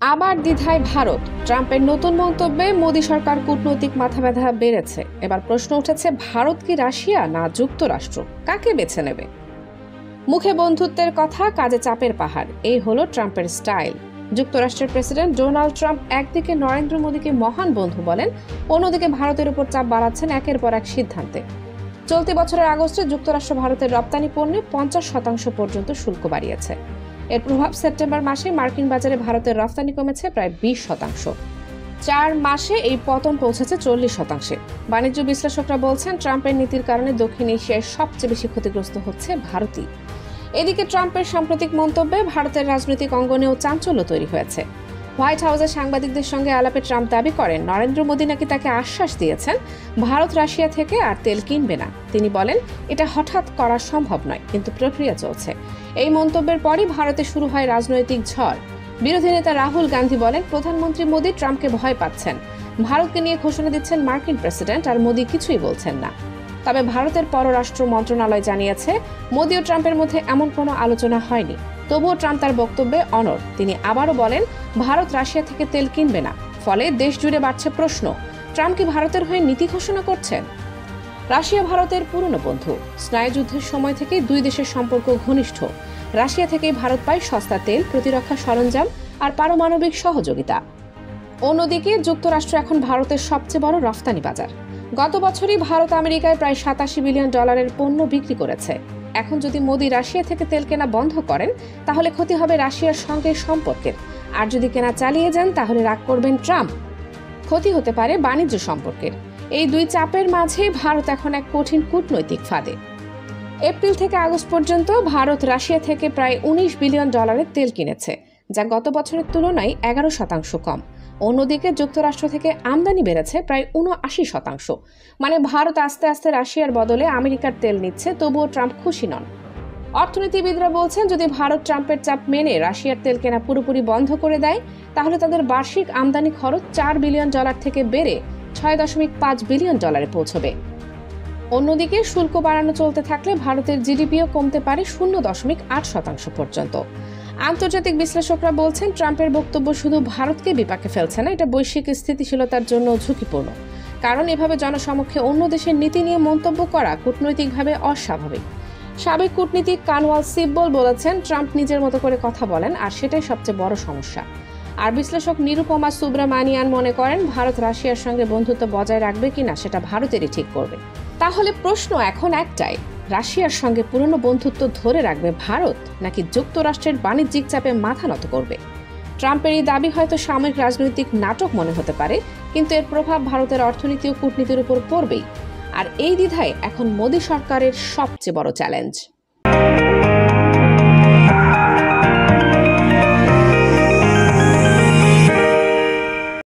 আবার দ্বিধায় ভারত। ট্রাম্পের নতুন মন্তব্যে মোদী সরকার কূটনৈতিক মাথাব্যথা বেড়েছে। এবার প্রশ্ন উঠেছে, ভারত কি রাশিয়া না যুক্তরাষ্ট্র, কাকে বেছে নেবে? মুখে বন্ধুত্বের কথা, কাজে চাপের পাহাড়, এই হলো ট্রাম্পের স্টাইল। যুক্তরাষ্ট্রের প্রেসিডেন্ট ডোনাল্ড ট্রাম্প একদিকে নরেন্দ্র মোদীকে মহান বন্ধু বলেন, অন্যদিকে ভারতের উপর চাপ বাড়াচ্ছেন একের পর এক সিদ্ধান্তে। চলতি বছরের আগস্টে যুক্তরাষ্ট্র ভারতের রপ্তানি পণ্যে 50% পর্যন্ত শুল্ক বাড়িয়েছে। এর প্রভাব সেপ্টেম্বর মাসে মার্কিন বাজারে ভারতের রফতানি কমেছে প্রায় 20%। 4 মাসে এই পতন পৌঁছেছে 40%। বাণিজ্য বিশ্লেষকরা বলছেন, ট্রাম্পের নীতির কারণে দক্ষিণ এশিয়ায় সবচেয়ে বেশি ক্ষতিগ্রস্ত হচ্ছে ভারতই। এদিকে ট্রাম্পের সাম্প্রতিক মন্তব্যে ভারতের রাজনৈতিক অঙ্গনেও চাঞ্চল্য তৈরি হয়েছে। হোয়াইট হাউসে সাংবাদিকদের সঙ্গে আলাপে ট্রাম্প দাবি করেন, নরেন্দ্র মোদী নাকি তাকে আশ্বাস দিয়েছেন ভারত রাশিয়া থেকে আর তেল কিনবে না। তিনি বলেন, এটা হঠাৎ করা সম্ভব নয়, কিন্তু প্রক্রিয়া চলছে। এই মন্তব্যের পরই ভারতে শুরু হয় রাজনৈতিক ঝড়। বিরোধী নেতা রাহুল গান্ধী বলেন, প্রধানমন্ত্রী মোদী ট্রাম্পকে ভয় পাচ্ছেন। ভারতকে নিয়ে ঘোষণা দিচ্ছেন মার্কিন প্রেসিডেন্ট, আর মোদী কিছুই বলছেন না। তবে ভারতের পররাষ্ট্র মন্ত্রণালয় জানিয়েছে, মোদী ও ট্রাম্পের মধ্যে এমন কোনো আলোচনা হয়নি। তবুও ট্রাম্প তার বক্তব্যে অনড়। তিনি আবারও বলেন, ভারত রাশিয়া থেকে তেল কিনবে না। ফলে দেশ জুড়ে বাড়ছে প্রশ্ন, ট্রাম্প কি ভারতের হয়ে নীতি ঘোষণা করছেন? রাশিয়া ভারতের পুরনো বন্ধু। স্নায়ুযুদ্ধের সময় থেকে দুই দেশের সম্পর্ক ঘনিষ্ঠ। রাশিয়া থেকেই ভারত পায় সস্তা তেল, প্রতিরক্ষা সরঞ্জাম আর পারমাণবিক সহযোগিতা। অন্যদিকে যুক্তরাষ্ট্র এখন ভারতের সবচেয়ে বড় রফতানি বাজার। গত বছরই ভারত আমেরিকায় প্রায় $87 বিলিয়ন পণ্য বিক্রি করেছে। এখন যদি মোদী রাশিয়া থেকে তেল কেনা বন্ধ করেন, তাহলে ক্ষতি হবে রাশিয়ার সঙ্গে সম্পর্কের। আর যদি কেনা চালিয়ে যান, তাহলে রাগ করবেন ট্রাম্প। ক্ষতি হতে পারে বাণিজ্য সম্পর্কের। এই দুই চাপের মাঝে ভারত এখন এক কঠিন কূটনৈতিক ফাঁদে। এপ্রিল থেকে আগস্ট পর্যন্ত ভারত রাশিয়া থেকে প্রায় $19 বিলিয়ন তেল কিনেছে, যা গত বছরের তুলনায় 11% কম। অন্যদিকে যুক্তরাষ্ট্র থেকে আমদানি বেড়েছে প্রায় 79%। মানে ভারত আস্তে আস্তে রাশিয়ার বদলে আমেরিকার তেল নিচ্ছে, তবুও ট্রাম্প খুশি নন। অর্থনীতিবিদরা বলছেন, যদি ভারত ট্রাম্পের চাপ মেনে রাশিয়ার তেল কেনা পুরোপুরি বন্ধ করে দেয়, তাহলে তাদের বার্ষিক আমদানি খরচ $4 বিলিয়ন থেকে বেড়ে $6.5 বিলিয়ন পৌঁছবে। অন্যদিকে শুল্ক বাড়ানো চলতে থাকলে ভারতের জিডিপিও কমতে পারে 0.8% পর্যন্ত। আন্তর্জাতিক বিশ্লেষকরা বলছেন, ট্রাম্পের বক্তব্য শুধু ভারতকে বিপাকে ফেলছে না, এটা বৈশ্বিক স্থিতিশীলতার জন্য ঝুঁকিপূর্ণ। কারণ এভাবে জনসমক্ষে অন্য দেশের নীতি নিয়ে মন্তব্য করা কূটনৈতিকভাবে অস্বাভাবিক। সাবেক কূটনীতিক কানওয়াল সিব্বল বলেছেন, ট্রাম্প নিজের মতো করে কথা বলেন, আর সেটাই সবচেয়ে বড় সমস্যা। আর বিশ্লেষক নিরুপমা সুব্রামানিয়ান মনে করেন, ভারত রাশিয়ার সঙ্গে বন্ধুত্ব বজায় রাখবে কিনা সেটা ভারতেরই ঠিক করবে। তাহলে প্রশ্ন এখন একটাই, রাশিয়ার সঙ্গে পুরনো বন্ধুত্ব ধরে রাখবে ভারত, নাকি যুক্তরাষ্ট্রের বাণিজ্যিক চাপে মাথা নত করবে? ট্রাম্পের এই দাবি হয়তো সাময়িক রাজনৈতিক নাটক মনে হতে পারে, কিন্তু এর প্রভাব ভারতের অর্থনীতি ও কূটনীতির উপর পড়বেই। আর এই দ্বিধায় এখন মোদী সরকারের সবচেয়ে বড় চ্যালেঞ্জ।